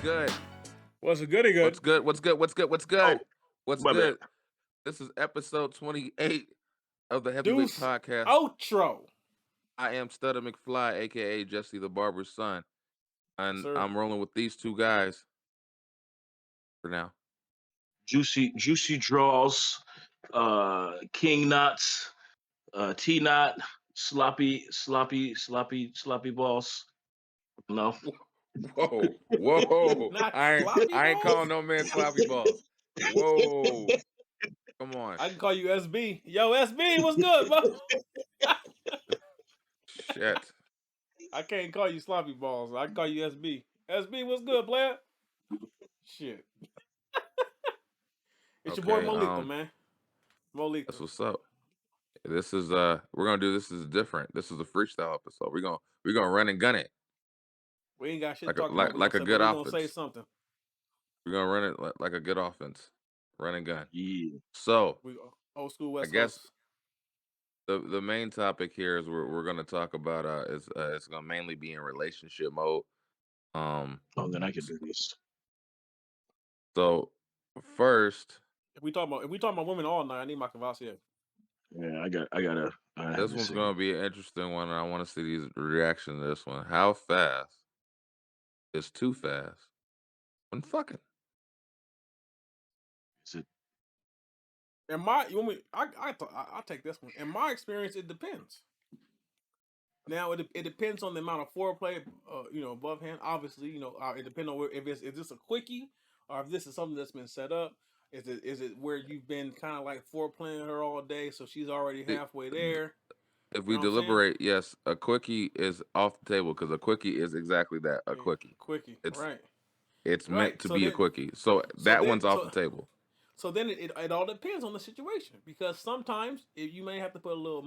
good? What's a goody What's good? good? What's good? What's good? What's good? Oh, What's my bad. good? This is episode 28 of the Heavyweight Deuce Podcast. outro. I am Stutter McFly, aka Jesse the Barber's son, and Sir. I'm rolling with these two guys for now. Juicy draws, king knots, T knot, sloppy balls. No. Whoa! Not I sloppy ain't balls? calling no man sloppy balls. Whoa! Come on. I can call you SB. Yo, SB, what's good, bro? Shit. I can't call you sloppy balls. I can call you SB. SB, what's good, player? Shit. It's your boy Okay. Molita, man. Molita. That's what's up. This is we're gonna do this is different. This is a freestyle episode. We're gonna run and gun it We ain't got shit like to talk about. like a good We're going to say offense. something. We're gonna run it like a good offense, run and gun. Yeah. So We old school West I guess Coast. the main topic here is we're gonna talk about is it's gonna mainly be in relationship mode. Oh, then I can do this. So first, If we talking about women all night, I need my Cavassier. Yeah, I gotta. this one's gonna be an interesting one, and I want to see these reaction to this one. How fast is too fast when fucking? Is it? In my, I take this one. In my experience, it depends. Now it depends on the amount of foreplay, above hand. Obviously, it depends on is this a quickie or if this is something that's been set up. Is it where you've been kind of like foreplaying her all day, so she's already halfway there? If we deliberate, yes, a quickie is off the table because a quickie is exactly that, a quickie. Quickie, right? It's meant to be a quickie, so that one's off the table. So then it all depends on the situation because sometimes you may have to put a little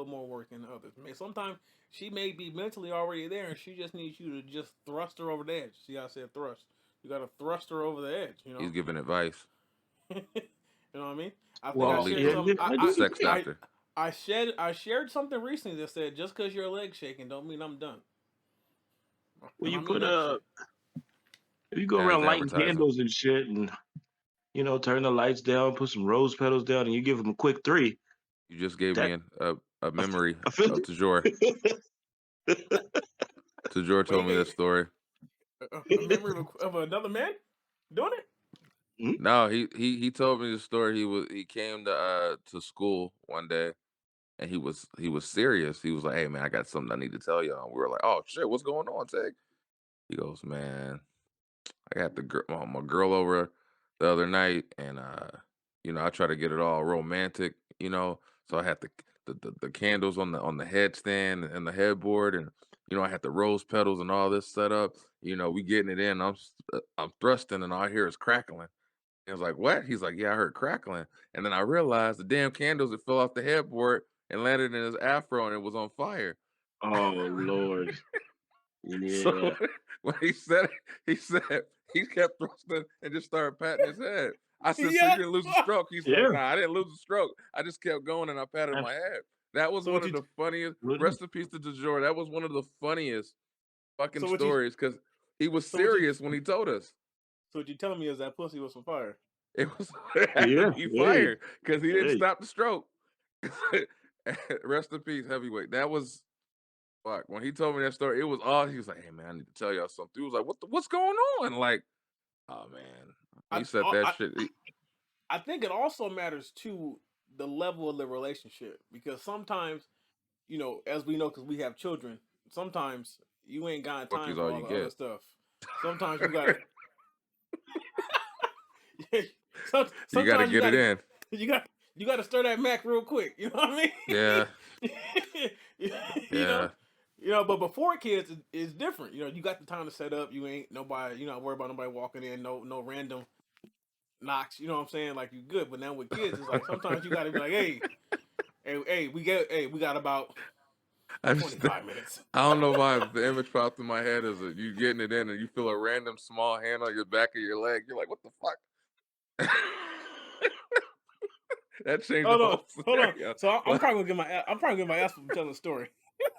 more work in others. Sometimes she may be mentally already there and she just needs you to just thrust her over the edge. See how I said thrust? You got to thrust her over the edge. He's giving advice. You know what I mean? I think Well, I shared something. Sex doctor. I shared something recently that said just because your leg's shaking don't mean I'm done. Well, you put if you go As around lighting advertising. candles and shit, and turn the lights down, put some rose petals down, and you give them a quick 3. You just gave me a memory of Tajor. Tajor told me this story. A memory of another man doing it? No, he told me the story. He came to school one day, and he was serious. He was like, "Hey man, I got something I need to tell y'all." And we were like, "Oh shit, what's going on, Tig?" He goes, "Man, I got my girl over the other night, and I try to get it all romantic, so I had the candles on the headstand and the headboard, and I had the rose petals and all this set up. We getting it in. I'm thrusting, and all I hear is crackling." I was like, "What?" He's like, "Yeah, I heard crackling." And then I realized the damn candles that fell off the headboard and landed in his afro and it was on fire. Oh Lord. Yeah. So when he said he kept thrusting and just started patting his head. I said, "So you didn't lose a stroke?" He's like, "Nah, I didn't lose a stroke. I just kept going and I patted my head." That was one of the funniest. Rest in peace to DeJour. That was one of the funniest fucking stories because he was serious when he told us. So what you telling me is that pussy was on fire? It had to be fire because he didn't stop the stroke. Rest in peace, Heavyweight. That was fuck. When he told me that story, it was all he was like, "Hey man, I need to tell y'all something." He was like, what's going on?" Like, oh man. He said that shit. I think it also matters to the level of the relationship because sometimes, as we know, because we have children, sometimes you ain't got time for all the other stuff. Sometimes you got you got to get it in. You got to stir that mac real quick. You know what I mean? Yeah. But before kids, it's different. You got the time to set up. You ain't nobody. You're not worried about nobody walking in. No random knocks. You know what I'm saying? Like you good. But now with kids, it's like sometimes you got to be like, hey, we got about 25 minutes. I don't know why the image popped in my head is that you getting it in and you feel a random small hand on your back of your leg. You're like, what the fuck? That changed the whole scenario. On. So I'm probably gonna get my ass for telling the story,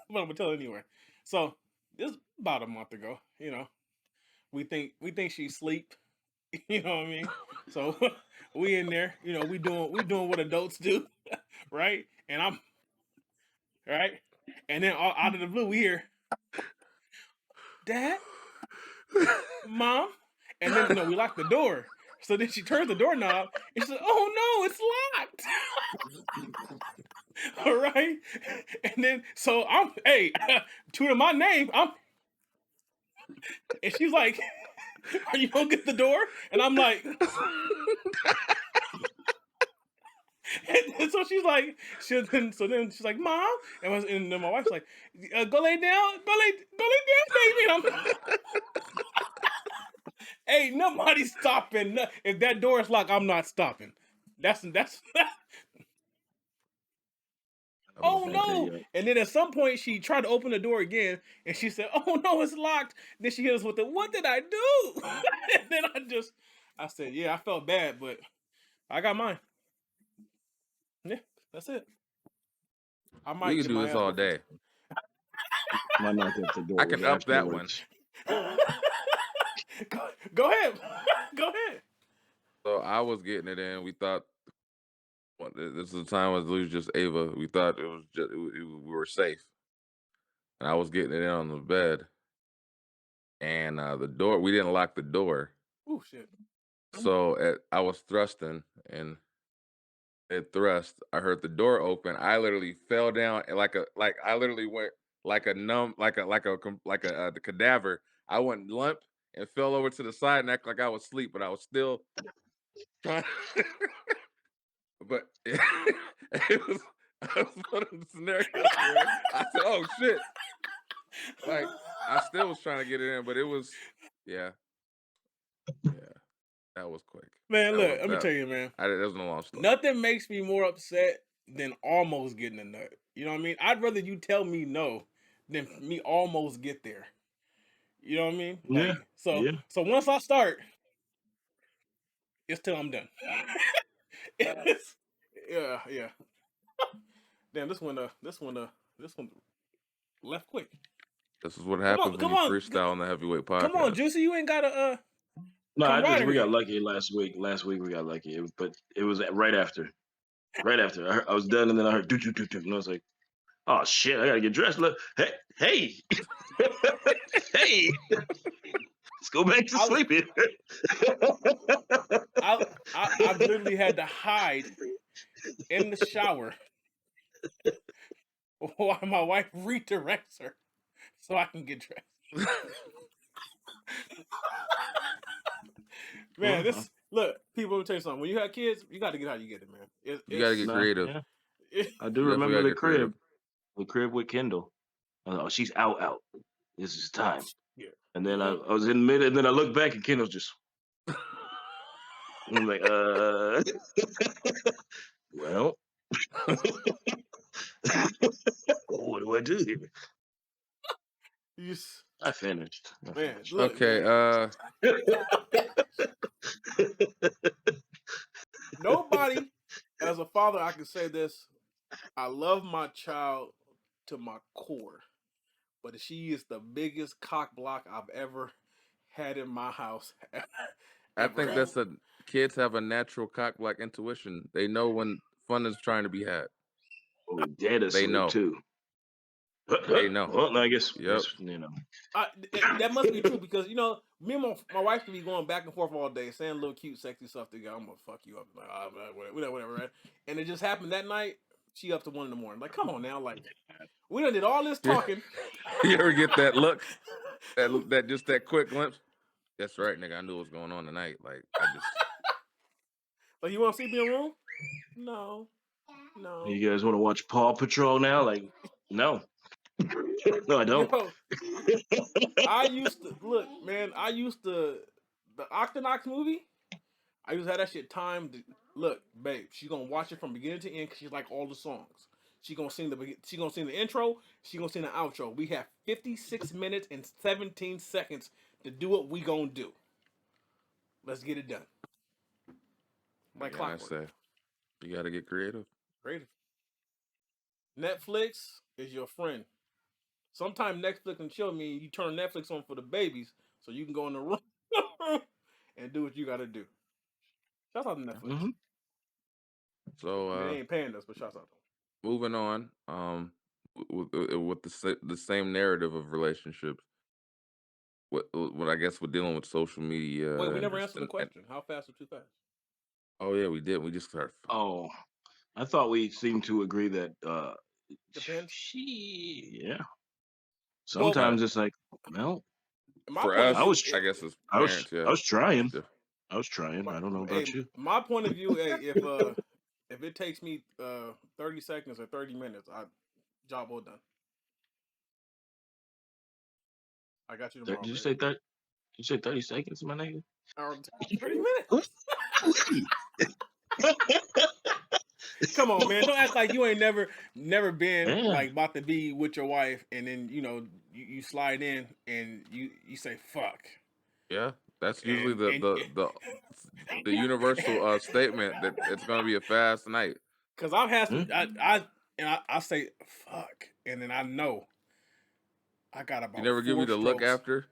but I'm gonna tell it anyway. So this is about a month ago, We think she's asleep. You know what I mean? So we in there. You know, we doing what adults do, right? And I'm right. And then out of the blue, we hear, "Dad, Mom," and then we lock the door. So then she turns the doorknob and she says, "Oh no, it's locked." All right. And then so I'm hey, true to my name, and she's like, "Are you gonna get the door?" And I'm like, and so she's like, so then she's like, "Mom," and then my wife's like, "Go lay down, go lay down, baby." And I'm, ain't nobody stopping. If that door is locked, I'm not stopping. That's I was oh funny. Okay, no. yeah. And then at some point she tried to open the door again and she said, "Oh no, it's locked." Then she hit us with the, "What did I do?" And then I said, "Yeah, I felt bad, but I got mine." Yeah, that's it. I We might could get do my this ass all whooping. day. My knock at the I door was can up that one. afterwards. Go ahead. Go ahead. So I was getting it in. We thought this is the time when it was just Ava. We thought it was just we were safe, and I was getting it in on the bed, and the door we didn't lock the door, Oh shit. so I was thrusting, and it thrust. I heard the door open. I literally fell down and like I literally went like a numb the cadaver. I went limp and fell over to the side and act like I was asleep, but I was still trying. But it was I was one of the scenarios where I said, "Oh shit!" Like I still was trying to get it in, but it was yeah, yeah. That was quick. Man, That look, was let me that. tell you, man. That wasn't a long story. Nothing makes me more upset than almost getting a nut. You know what I mean? I'd rather you tell me no than me almost get there. You know what I mean? Yeah, Like so yeah. so once I start, it's till I'm done. It's, yeah, yeah. Damn, this one left quick. This is what Come on, happens when come you on, freestyle on the heavyweight come on, podcast. Juicy. You ain't got a No, we got camaraderie. lucky last week. Last week we got lucky, but it was right after. Right after I was done, and then I heard do do do do, and I was like, "Oh shit, I gotta get dressed." Look, hey, hey, hey, let's go back to I was sleeping. I've literally had to hide in the shower while my wife redirects her so I can get dressed. Man, Well, this look, people will tell you something. When you have kids, you got to get how you get it, man. You got to get nah, creative. yeah, It, I do You definitely got remember to get creative. the crib with Kendall. Oh, she's out. This is time. yeah. And then Mm-hmm. I was in mid, and then I looked back, and Kendall's just. I'm like, well, what do I do here? I finished. Man, look, Okay. man. Nobody, as a father, I can say this. I love my child to my core, but she is the biggest cock block I've ever had in my house. I Ever. think that's a kids have a natural cock block intuition. They know when fun is trying to be had. Oh, dead They asleep know. too. They know. Well, I guess Yep. That must be true because me and my wife can be going back and forth all day, saying little cute, sexy stuff together. I'm gonna fuck you up, like whatever, right? And it just happened that night. She up to 1 a.m. Like, come on now, like we done did all this Yeah. talking. You ever get that look? That just that quick glimpse? That's right, nigga. I knew what was going on tonight. Like I just Like, you want to see me in a room? No, no. You guys want to watch Paw Patrol now? Like, no, no, I don't. Yo, I used to look, man. I used to the Octonox movie. I used to have that shit timed. Look, babe, she's gonna watch it from beginning to end because she's like all the songs. She gonna sing the intro. She gonna sing the outro. We have 56 minutes and 17 seconds to do what we gonna do. Let's get it done. Like again I clockwork. say you gotta get creative. Creative. Netflix is your friend. Sometimes Netflix can chill me. You turn Netflix on for the babies, so you can go in the room and do what you got to do. Shouts out to Netflix. Mhm. So I mean, they ain't paying us, but shouts out to them. moving on, with the same narrative of relationships. What I guess we're dealing with social Wait, media we and never just answered the question. How fast or too fast? oh yeah, we did. We just started. Oh, I thought we seemed to agree that Depends. yeah. Well, Right. Sometimes it's like, well, my For point of I us, view, was I guess as I was parents, yeah, I was it's trying. different. I was trying. I don't know hey, about you. my point of view, hey, if it takes me 30 seconds or 30 minutes, job well done. I got you Did tomorrow, you babe. say that? Did you say 30 seconds, my nigga? Or 30 minutes. Come on, man. Don't act like you ain't never been Yeah. like about to be with your wife and then, you slide in and you say fuck. Yeah, that's usually And the universal statement that it's gonna be a fast night. cuz I've had some Hmm? I say fuck and then I know I got You about never give me 4 the look strokes. after,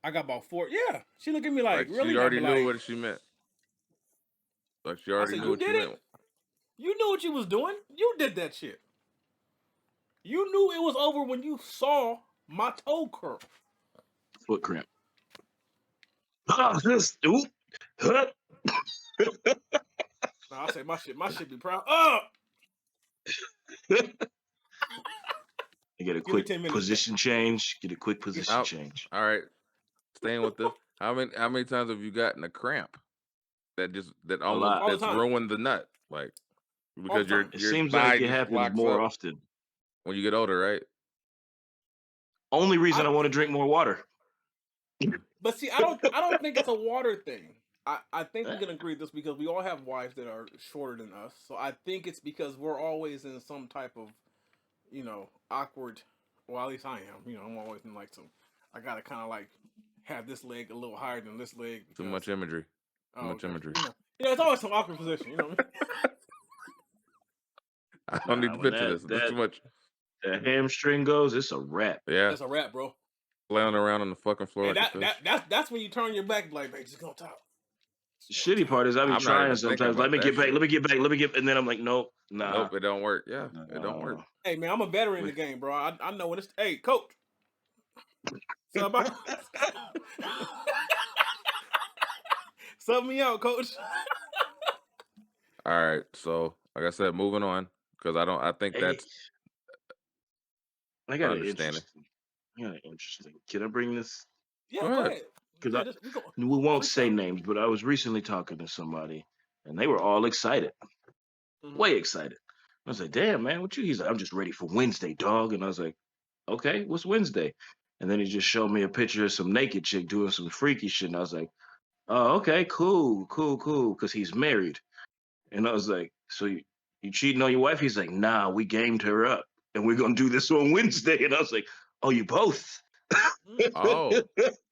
I got about 4. Yeah. She look at me like, like "Really?" she And I be already knew like, what she meant. Like she I already said, knew "You what you did it? meant. You knew what you was doing. You did that shit. You knew it was over when you saw my toe curl." Foot cramp. Ah, this oop. Huh. Now I say my shit be proud. Oh, You get a give me quick 10 minutes, babe. position change. Get a quick Give, position How? change. All right, staying with this. How many times have you gotten a cramp that A almost lot. all the that's time. ruined the nut? Like All the because your time. It your seems thigh like it just happens locks more up often. when you get older, right? Only reason I I want to drink more water. but see, I don't think it's a water thing. I think we Eh, can agree this because we all have wives that are shorter than us. So I think it's because we're always in some type of, awkward. Well, at least I am. I'm always in like some. I gotta kind of like have this leg a little higher than this leg Too because. much imagery. Too Oh, much okay. imagery. It's always some awkward position. You know what I mean? I don't need Nah, to when picture that this. This is that too much. that hamstring goes, it's a wrap. Yeah, That's a wrap, bro. flailing around on the fucking floor And like a that that fish. that's when you turn your back, like, hey, just go top. The Just go shitty part top. is I be I'm not trying even thinking sometimes. Let about me that get back. shit. Let me get back. Let me get. And then I'm like, nope, nah. Nope, it don't work. Yeah, it don't work. Uh, Hey man, I'm a veteran in we- the game, bro. I know when it's. Hey, coach, sub out. Sub me out, coach. All right, so like I said, moving on because I think hey, that's I the got an understanding. interesting. I got an interesting. Can I bring this? Yeah, Go go ahead. ahead. Because Yeah, just we go we won't say freestyle. names, but I was recently talking to somebody, and they were all excited, Mm-hmm. way excited. I was like, "Damn, man, what you?" He's like, "I'm just ready for Wednesday, dog." And I was like, "Okay, what's Wednesday?" And then he just showed me a picture of some naked chick doing some freaky shit, and I was like, "Oh, okay, cool, cool, cool," because he's married. And I was like, "So you cheating on your wife?" He's like, "Nah, we gamed her up, and we're gonna do this on Wednesday." And I was like, "Oh, you both?" Oh,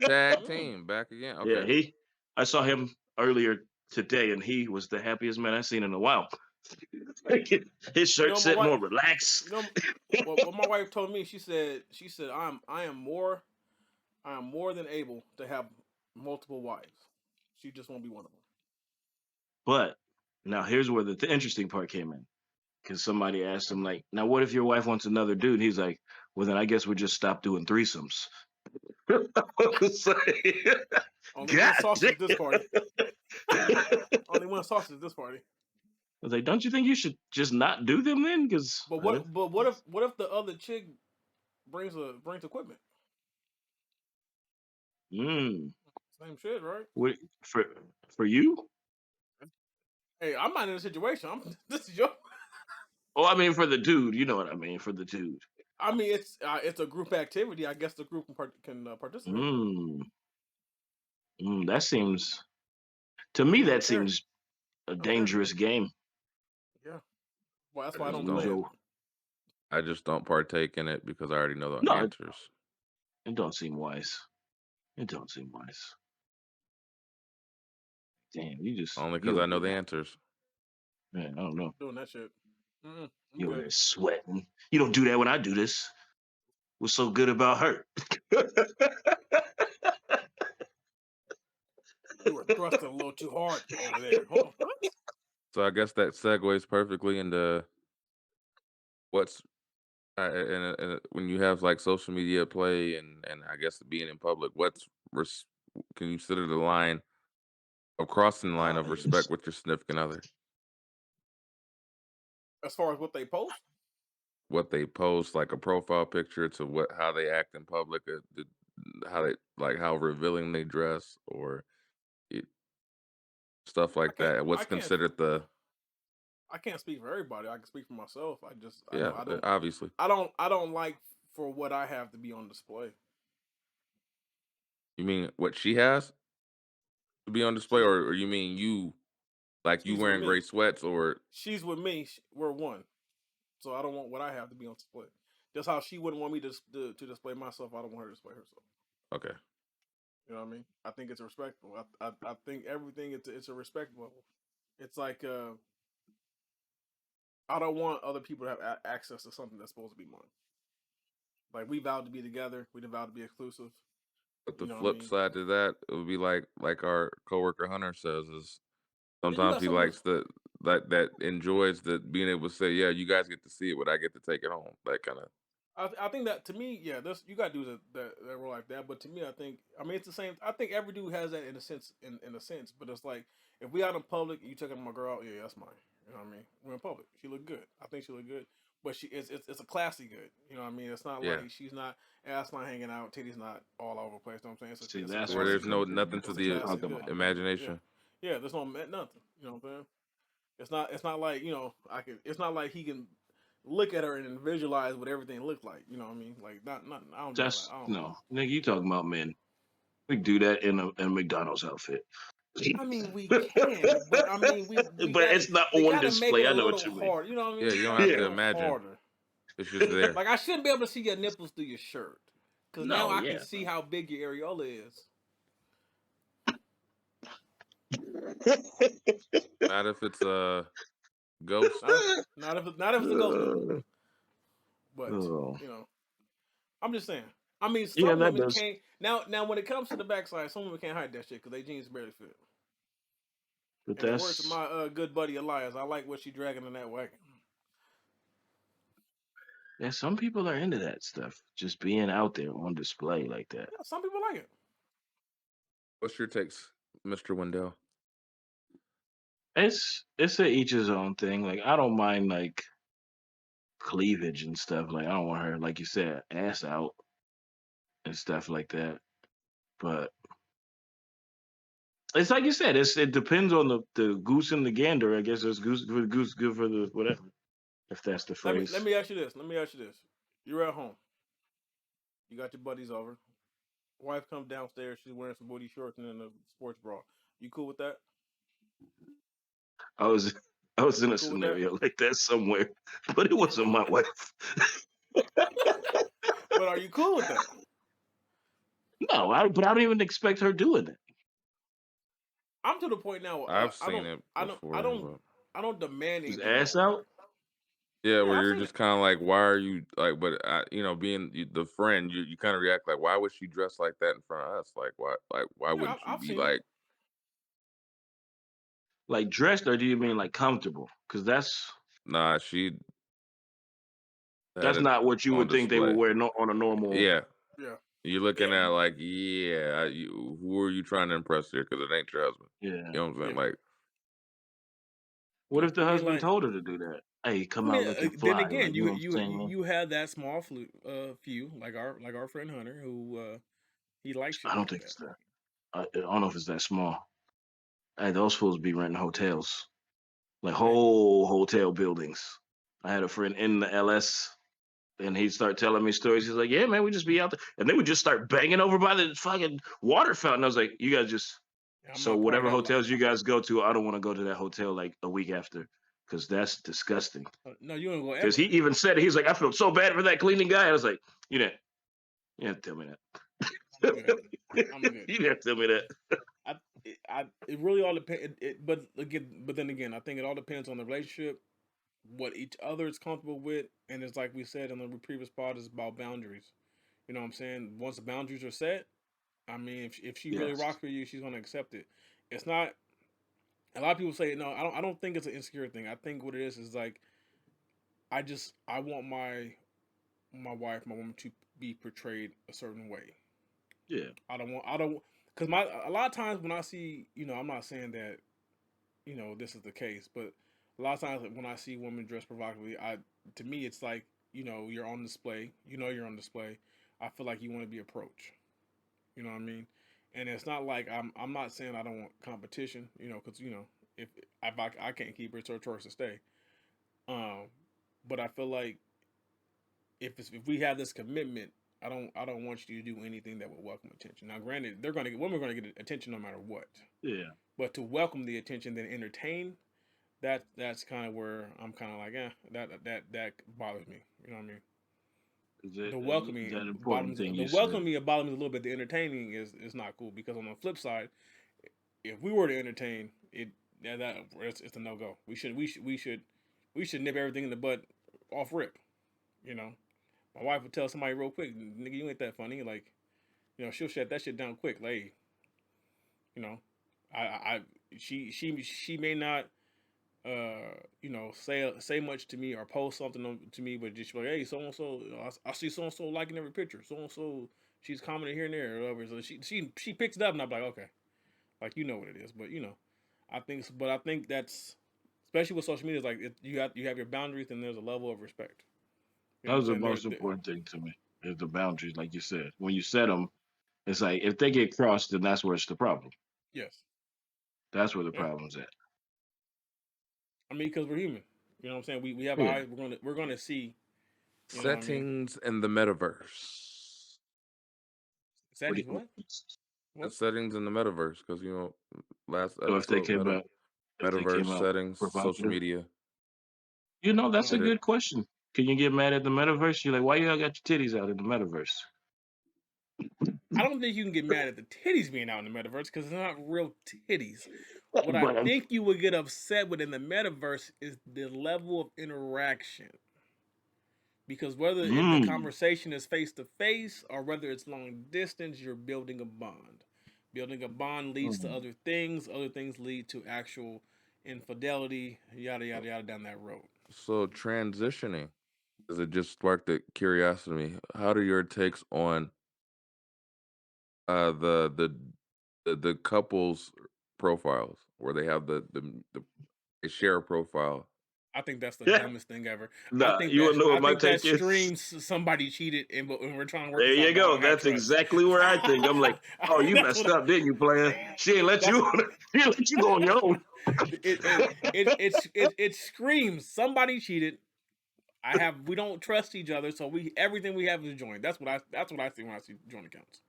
tag Mm. team back again. Yeah, Okay. I saw him earlier today, and he was the happiest man I've seen in a while. Like, his You shirt know, my said wife. more relaxed. You know, what my wife told me. She said I am more than able to have multiple wives. She just won't be one of them. But now here's where the interesting part came in. Because somebody asked him, like, now what if your wife wants another dude? He's like, well, then I guess we just stop doing threesomes. It's like, Only one God sausage damn. at this party. I Only one sausage at this party. was like, don't you think you should just not do them then? Because, But what if the other chick brings equipment? mm, Same shit, right? what, for for you? Hey, I'm not in a situation. This is your. Oh, I mean, for the dude, you know what I mean, for the dude. I mean, it's a group activity. I guess the group can participate. Mm, that seems to It's me more that apparent. seems a Apparent to me. dangerous game. Yeah. Well, that's I why I just don't Use don't. play it. your I just don't partake in it because I already know the no, answers. it don't seem wise. It don't seem wise. Damn, Only you because I over know the there, answers. man. I don't know. Doing that shit. I'm You over good. there sweating. You don't do that when I do this. What's so good about her? You were thrusting a little too hard over there. Hold on, what? So I guess that segues perfectly into what's and when you have like social media play and I guess being in public, can you consider the line of crossing the line of respect with your significant other? As far as what they post, What they post, like a profile picture, to how they act in public, how they like how revealing they dress, or it, stuff I like can't. that. I What's can't. considered the I can't speak for everybody. I can speak for myself. I just. I know. yeah, I don't. obviously. I don't like for what I have to be on display. You mean what she has to be on display, She's. or you mean you like you She's with wearing gray me. sweats, or She's with me. We're one. So I don't want what I have to be on display. Just how she wouldn't want me to display myself, I don't want her to display herself. okay. You know what I mean? I think it's respectful. I think everything it's a respect level. It's like I don't want other people to have access to something that's supposed to be mine. Like we vowed to be together. We vowed to be exclusive. But the You know what I flip mean? side to that, it would be like our coworker Hunter says is And you sometimes got he some of likes that enjoys the being able to say, yeah, you guys get to see it, but I get to take it home. That kind of I think that to me, yeah, there's you got dudes that roll like that. But to me, I mean, it's the same. I think every dude has that in a sense, in a sense. But it's like if we out in public, you taking my girl out, yeah, that's mine. You know what I mean? We're in public. She look good. I think she look good. But it's a classy good. You know what I mean? It's not yeah. like she's not ass not hanging out, titties not all over the place. You know what I'm saying? See, It's a that's Where what classy there's good. no nothing to It's a I'm the classy talking good. about. Yeah, imagination. yeah. There's no nothing. You know what I'm saying? It's not like I can. It's not like he can look at her and visualize what everything looked like. You know what I mean? Like not. I don't do all that. That's I don't. no, nigga. You talking about men? We do that in a McDonald's outfit. I mean, we can, but I mean, we But got to it's not they on got to make it display. a I know what little you mean. hard. You know what I Yeah, mean? you You don't got to have make to it Yeah. a little imagine. harder. It's just there. Like I shouldn't be able to see your nipples through your shirt, because now No, I can yeah. see how big your areola is. Not if it's a ghost. Not if it's a ghost nipple, but Oh, you know, I'm just saying. I mean, yeah, some that women does. can't. Now when it comes to the backside, some women can't hide that shit because they jeans barely fit. But In the words of that's my good buddy Elias, I like what she dragging in that wagon. yeah. Some people are into that stuff, just being out there on display like that. Yeah, some people like it. What's your takes, Mr. Wendell? It's a each his own thing. Like I don't mind like cleavage and stuff. Like I don't want her, like you said, ass out and stuff like that. But it's like you said, it depends on the goose and the gander. I guess it's goose for the goose, good for the whatever. If that's the Let phrase. me ask you this. Let me ask you this. You're at home. You got your buddies over. Wife comes downstairs. She's wearing some booty shorts and then a sports bra. You cool with that? I was I was in You a cool with that? scenario like that somewhere, but it wasn't my wife. But are you cool with that? No, but I don't even expect her doing it. I'm to the point now. I've seen it before, but I don't demand His anything ass of her. out. yeah, Yeah, where I've you're seen it. just kind of like, why are you like? But being the friend, you kind of react like, why would she dress like that in front of us? Why Yeah, wouldn't you I've be seen it. like, Like dressed, or do you mean like comfortable? Because nah, she had that's it not what you on would think they would display. wear on a normal. Yeah, Yeah, you're looking at like, yeah, who are you trying to impress here? Because it ain't your husband. Yeah. You know what I'm saying? yeah, Like, What yeah. if the I mean, husband like, told her to do that? Hey, I come mean, out looking then fly. again, Like you know what I'm saying? you have that small few like our friend Hunter who he likes I shit don't like think that. it's that. I don't know if it's that small. Hey, those fools be renting hotels, like Maybe. whole hotel buildings. I had a friend in the LS, and he'd start telling me stories. He's like, "Yeah, man, we just be out there," and they would just start banging over by the fucking water fountain. I was like, "You guys just Yeah, I'm so not part of whatever that life. hotels you guys go to, I don't want to go to that hotel like a week after, because that's disgusting." No, you don't go Because he ever. even said it. He's like, "I feel so bad for that cleaning guy." I was like, you didn't tell me I'm that. good. I'm good. You didn't tell me that." It really all depends. But then again, I think it all depends on the relationship, what each other is comfortable with, and it's like we said in the previous part, is about boundaries. You know what I'm saying? Once the boundaries are set, I mean, if she really Yes. rocks with you, she's gonna accept it. it's not. A lot of people say no. I don't think it's an insecure thing. I think what it is like I want my wife, my woman to be portrayed a certain way. Yeah. I don't because my a lot of times when I see I'm not saying that this is the case, but a lot of times when I see women dressed provocatively, to me it's like you're on display. You're on display. I feel like you want to be approached. You know what I mean? And it's not like I'm not saying I don't want competition. Because if I can't keep her, it's her choice to stay. Um, but I feel like if we have this commitment, I don't want you to do anything that would welcome attention. Now, granted, women are gonna get attention no matter what. Yeah. But to welcome the attention, then entertain, that's kind of where I'm kind of like, that bothers me. You know what I mean? The That welcoming important thing the you said. welcoming bothers me a little bit. The entertaining is not cool because on the flip side, if we were to entertain it, it's a no go. We should nip everything in the bud off rip. You know, my wife would tell somebody real quick, nigga, you ain't that funny. Like, she'll shut that shit down quick. Like, you know, I she may not say much to me or post something to me, but just be like, hey, so and so, I see so and so liking every picture. So and so, she's commenting here and there or whatever. So she picks it up, and I'm like, okay, like what it is. But I think that's especially with social media, is like you have your boundaries, and there's a level of respect. You That know what was I'm the saying? most important thing to me. Is the boundaries, like you said. When you set them, it's like if they get crossed, then that's where it's the problem. Yes, That's where the yeah. problem's at. I mean, because we're human. You know what I'm saying? We have Yeah. eyes. We're gonna see. You know what I mean? Settings in the metaverse. What do Settings. you, What? What? Settings in the metaverse, because last so episode if they metaverse came out settings, social provocative, media. that's a Hit it. good question. Can you get mad at the metaverse? You're like, why y'all got your titties out in the metaverse? I don't think you can get mad at the titties being out in the metaverse because they're not real titties. What I But think you would get upset with in the metaverse is the level of interaction. Because whether the mm, conversation is face to face or whether it's long distance, you're building a bond. Building a bond leads to mm. other things. Other things lead to actual infidelity, yada yada yada down that road. So transitioning, because it just sparked the curiosity in me. How do your takes on the couples profiles where they have the they share a profile? I think that's the Yeah. dumbest thing ever. I Nah, think you that wanna know I what my think that take is? screams somebody cheated and we're trying to work There this out, you but I go. don't have That's trust. exactly where I think. I'm like, oh, you That's messed what up, didn't you, player? She ain't let that's you. She ain't let you go on your own. it screams somebody cheated. We don't trust each other, so we everything we have is joint. That's what I see when I see joint accounts.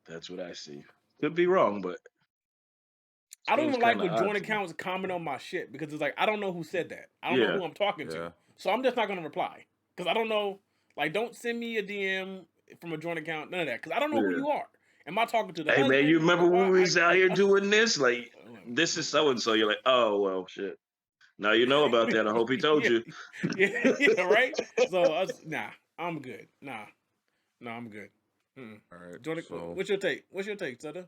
That's what I see. Could be wrong, but I don't seems even like kind of when odd joint to me. accounts comment on my shit because it's like I don't know who said that. I don't know Yeah. who I'm talking to, Yeah. so I'm just not gonna reply because I don't know. Like, don't send me a DM from a joint account, none of that, because I don't know who Yeah. you are. Am I talking to the Hey man, you husband, the remember when wife? we was out here I doing this? Like, this is so and so. You're like, oh well, shit. Now you know about that. I hope he told yeah, you. yeah, right. So nah, I'm good. Nah, I'm good. Mm-mm. All right. Joint, So what's your take? What's your take, Sutter?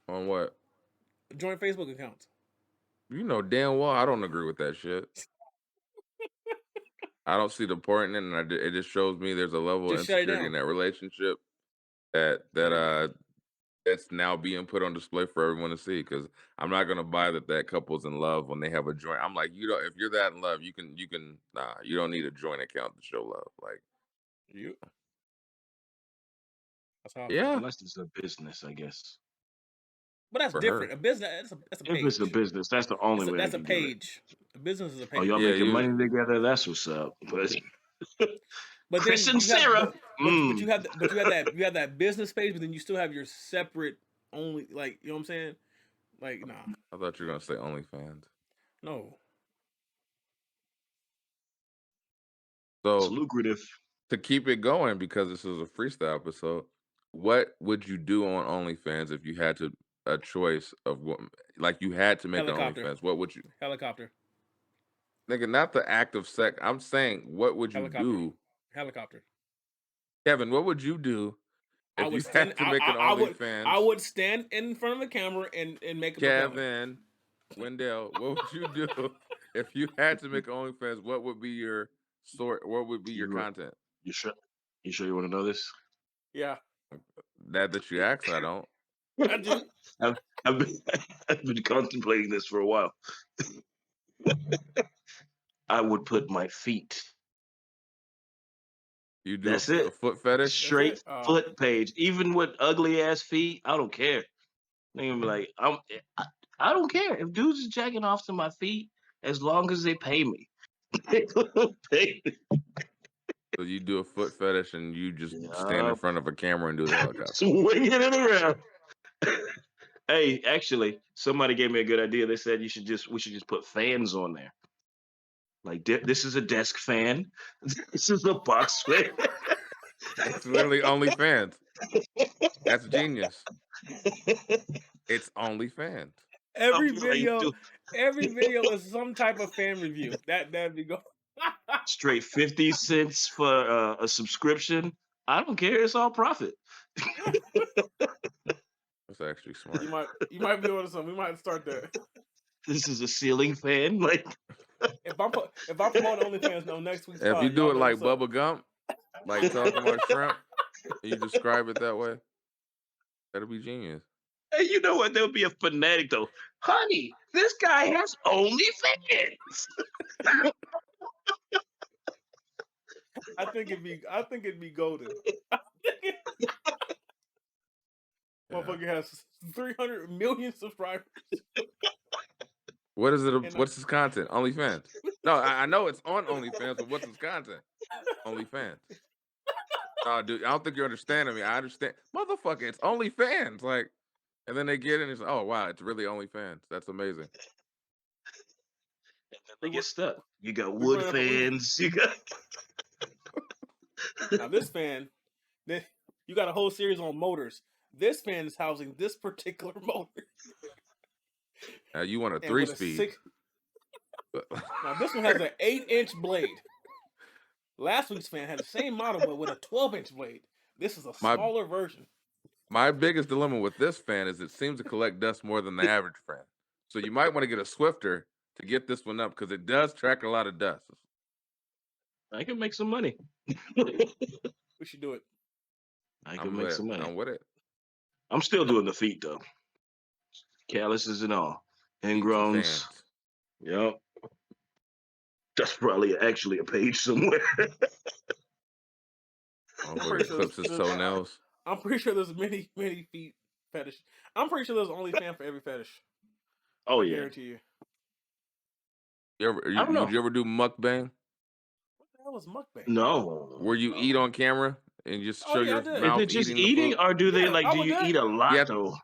on what? Joint Facebook accounts. You know damn well I don't agree with that shit. I don't see the point in it, and it just shows me there's a level of Just shut it insecurity in down. that relationship that Shut it down. that's now being put on display for everyone to see. Because I'm not gonna buy that couple's in love when they have a joint. I'm like, you don't. If you're that in love, you can. Nah, you don't need a joint account to show love. Like, You. That's how I feel. yeah, Unless it's a business, I guess. But that's for different. her. A business. That's a If it's a page. business, that's the only way I That's a can do it. page. A business is a Oh, y'all page. Yeah, making money together? That's what's up. But But Chris then and you have Sarah. Mm. you have that business page, but then you still have your separate only, like, you know what I'm saying? Like, nah, I thought you were gonna say OnlyFans. no. It's So lucrative. to keep it going, because this is a freestyle episode, what would you do on OnlyFans if you had to a choice of what, like you had to make an Helicopter, OnlyFans? What would you, helicopter, nigga? Not the act of sex. I'm saying, what would you helicopter, do, helicopter. Kevin? What would you do I If would you had stand. to make an I OnlyFans, would stand in front of the camera and make a propellant. Kevin, Wendell, what would you do if you had to make an OnlyFans? What would be your sort? What would be your You content? you sure? You sure you want to know this? Yeah, That you asked, I don't. I do. I've, I've been I've been contemplating this for a while. I would put my feet. You do That's a it. foot fetish. That's Straight it. foot page. Even with ugly ass feet, I don't care. They gonna be like, I don't care if dudes is jacking off to my feet as long as they pay me. They will pay me. So you do a foot fetish and you just stand in Yup. front of a camera and do the helicopter. Swinging it around. Hey, actually, somebody gave me a good idea. They said we should just put fans on there. Like this is a desk fan. This is a box fan. It's literally OnlyFans. That's genius. It's OnlyFans. I'll Every be like, video, dude, every video is some type of fan review. That'd be go. straight 50 cents for a subscription. I don't care. It's all profit. That's actually smart. You might be able to something. We might start that. This is a ceiling fan. Like, If I'm promoting OnlyFans on next week's If you pod, do y'all it know like what's up. Bubba Gump, like talking about shrimp, and you describe it that way, that'll be genius. hey, you know what? There'll be a fanatic though. Honey, this guy has OnlyFans. I think it'd be golden. Yeah. Motherfucker has 300 million subscribers. What is it? And What's his content? OnlyFans. No, I know it's on OnlyFans, but what's his content? OnlyFans. No, dude, I don't think you're understanding me. I understand, motherfucker. It's OnlyFans, like, and then they get it and it's oh wow, it's really OnlyFans. That's amazing. And then we they get stuck. You got we wood run up- we- fans. You got now this fan, then you got a whole series on motors. This fan is housing this particular motor, Now you want a and with a 3-speed. six. Now this one has an 8-inch blade. Last week's fan had the same model but with a 12-inch blade. This is a My- smaller version. My biggest dilemma with this fan is it seems to collect dust more than the average fan. So you might want to get a Swifter to get this one up because it does track a lot of dust. I can make some money. We should do it. I can I'm make with some it. money. I'm with it. I'm still doing the feet though. Calluses and all. Feet and Ingrowns. fans. Yep. That's probably actually a page somewhere. Motherfucker clips his toenails. I'm pretty sure there's many feet fetish. I'm pretty sure there's only fan for every fetish. Oh I yeah. guarantee you. I don't know. Would you ever do mukbang? What the hell is mukbang? No. Where you eat on camera and just Oh, show yeah, I your did. Is mouth it just eating the eating food? or do they Yeah, like I do would you do that. eat a lot Yeah. though?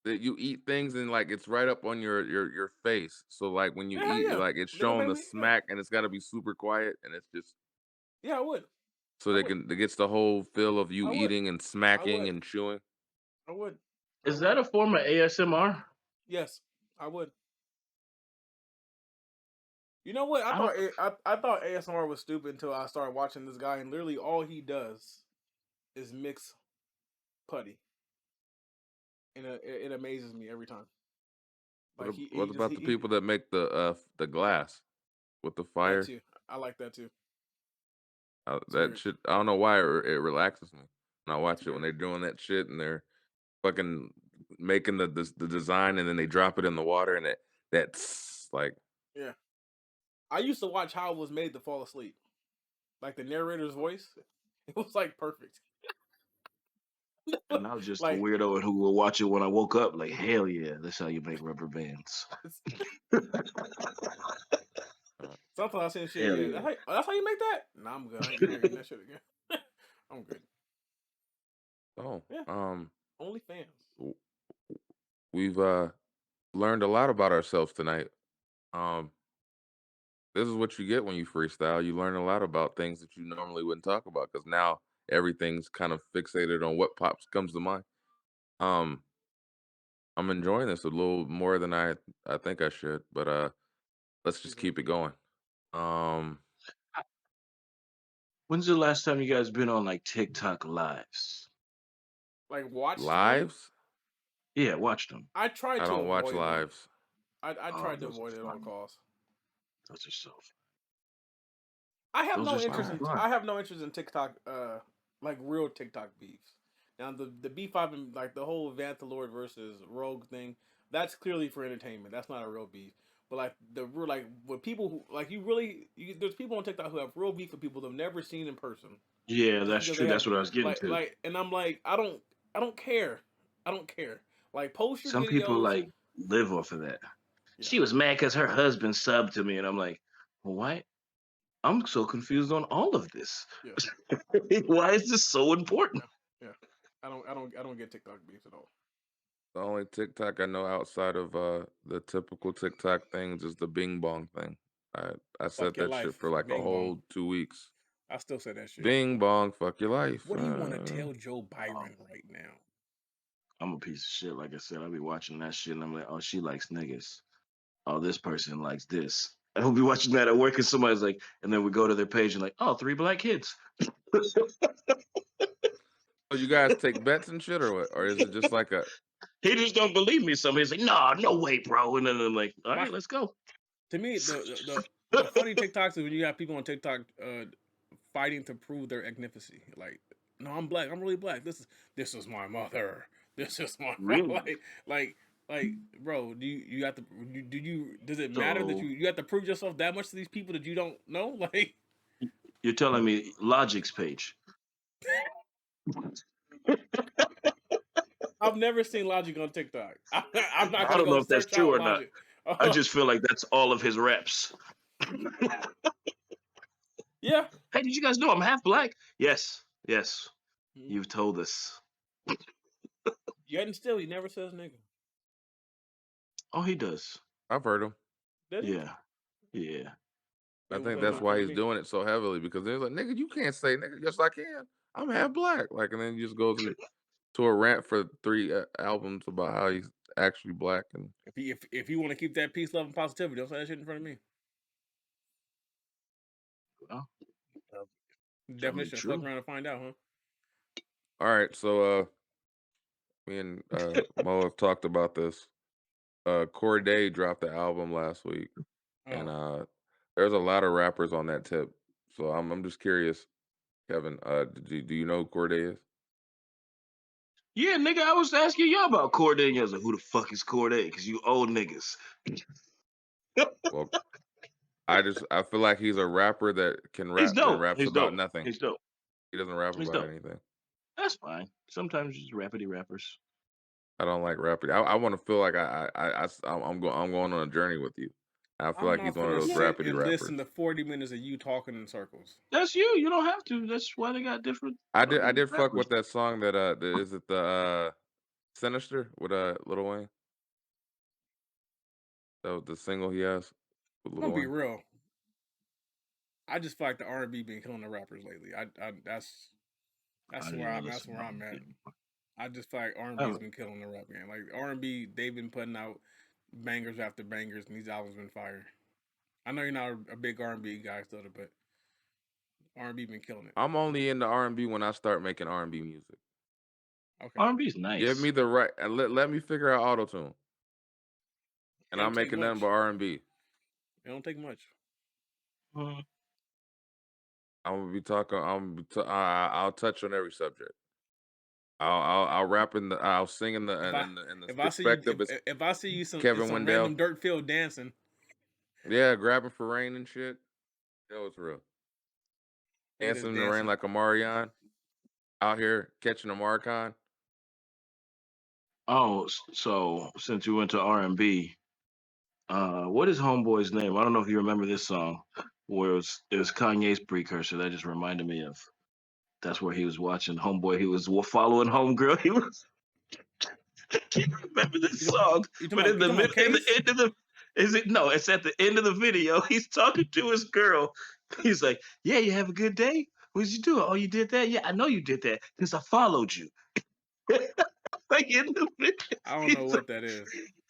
That you eat things and like it's right up on your face. So like when you Yeah, eat, yeah. like it's They gonna showing make the me- smack and it's got to be super quiet and it's just Yeah, I would. so I it gets the whole feel of you I would. eating and smacking would. and chewing. I would. Is that a form of ASMR? Yes, I would. You know what? I I thought ASMR was stupid until I started watching this guy, and literally all he does is mix putty, and it amazes me every time. Like What about the people that make the glass with the fire? That too. I like that too. That weird. shit. I don't know why it relaxes me when I watch it when they're doing that shit and they're fucking making the design and then they drop it in the water and that's like Yeah. I used to watch how it was made to fall asleep. Like the narrator's voice. It was like perfect. And I was just Like- a weirdo who will watch it when I woke up. Like, hell yeah, that's how you make rubber bands. Sometimes I say shit. Hell Yeah, yeah. that's how you make that? Nah, I'm good. I ain't hearing that shit again. I'm good. oh Yeah. Only fans. we've learned a lot about ourselves tonight. This is what you get when you freestyle. You learn a lot about things that you normally wouldn't talk about because now everything's kind of fixated on what comes to mind. I'm enjoying this a little more than I think I should, but let's just keep it going. When's the last time you guys been on like TikTok lives? Like watch stream. Lives? Yeah, watch them. I try I to don't watch avoid them. lives. I Oh, tried to those avoid it are at all fun. costs. Those are so. I have Those no are interest so Why? in fun. I have no interest in TikTok, like real TikTok beefs. Now the beef I've been like the whole Vanta Lord versus Rogue thing, that's clearly for entertainment. That's not a real beef. But like the real like with people who like there's people on TikTok who have real beef with people they've never seen in person Yeah, just that's because they true. have That's what I was getting to. and I'm like I don't care. I don't care. Like post your Some people videos. like live off of that. Yeah. She was mad because her husband subbed to me, and I'm like, well, why? I'm so confused on all of this. Yeah. Why is this so important? Yeah. Yeah. I don't get TikTok beefs at all. The only TikTok I know outside of the typical TikTok things is the Bing Bong thing. I Fuck said your that shit life, for like a Bing Bong. whole 2 weeks. I still say that shit. Bing Bong, fuck your life. What do you want to tell Joe Um, Byron right now? I'm a piece of shit. Like I said, I'll be watching that shit, and I'm like, oh, she likes niggas. Oh, this person likes this. I'll be watching that at work, and somebody's like, and then we go to their page and like, oh, 3 black kids. Oh, you guys take bets and shit, or what? Or is it just like a? He just don't believe me. Somebody's like, no, no way, bro. And then I'm like, all My right, let's go. to me the funny TikToks is when you have people on TikTok fighting to prove their ethnicity. Like, no, I'm black. I'm really black. This is my mother. This is my Really? like like bro. You have to do you does it matter that So you have to prove yourself that much to these people that you don't know? Like, you're telling me Logic's page? I've never seen Logic on TikTok. I'm not I gonna don't know go if that's search true out or not. Logic. I just feel like that's all of his reps. Yeah. Hey, did you guys know I'm half black? Yes, yes. Mhm. You've told us. Yet and still, he never says nigga. Oh, he does. I've heard him. Does he? Yeah, yeah. I It think wasn't that's Uh, until why to he's me. doing it so heavily because they're like, nigga, you can't say nigga. Yes, I can. I'm half black. Like, and then he just goes into a rant for 3 albums about how he's actually black. And If you want to keep that peace, love, and positivity, don't say that shit in front of me. well, certainly Definition of fuck true. around and find out, huh? all right, so me and Mo have talked about this. Corday dropped the album last week, and Oh, there's a lot of rappers on that tip. So I'm just curious, Kevin. Do you know who Corday is? Yeah, nigga, I was asking y'all about Corday, and you was like, who the fuck is Corday? Because you old niggas. Well, I feel like he's a rapper that can He's rap and dope. raps He's about dope. nothing. He's dope. He doesn't rap He's about dope. anything. That's fine. Sometimes just rapidy rappers. I don't like rapping. I want to feel like I'm going on a journey with you. I feel I'm like he's not one of finna those Yeah, sit rapidy and listen rappers. to 40 minutes of you talking in circles. that's you. You don't have to. That's why they got different I fucking did fuck rappers. with that song that is it the Sinister with Lil Wayne? That was the single he has with I'm Lil gonna be Wayne. real. I just feel like the R&B been killing the rappers lately. I didn't even that's listen to where I'm at. R&B. I just feel like I R&B's don't- been killing the rap game. Like R&B, they've been putting out bangers after bangers, and these albums been fire. I know you're not a big R&B guy, still, but R&B been killing it. I'm only into R&B when I start making R&B music. Okay, R&B is Give nice. me the right let me figure out auto tune, it and I'm don't take making nothing but much. R&B. It don't take much. Mhm. I'm gonna be talking. I'll touch on every subject. I'll rap I'll sing in the If I in the if I see you perspective as if I see you in Kevin some Wendell. random dirt field dancing, Yeah, grabbing for rain and shit. That was real. look at this Dancing in the rain dancing. like a Marion. Out here catching a Marcon. Oh, so since you went to R&B, what is Homeboy's name? I don't know if you remember this song, where it was Kanye's precursor. That just reminded me of. That's where he was watching Homeboy. He was following Homegirl. He was. I can't remember this song, but in You the talking about middle, in the Kingz? end of the, is it no? It's at the end of the video. He's talking to his girl. He's like, "Yeah, you have a good day. What did you do? Oh, you did that? Yeah, I know you did that because I followed you." Like in the video, I don't know he's like, what that is.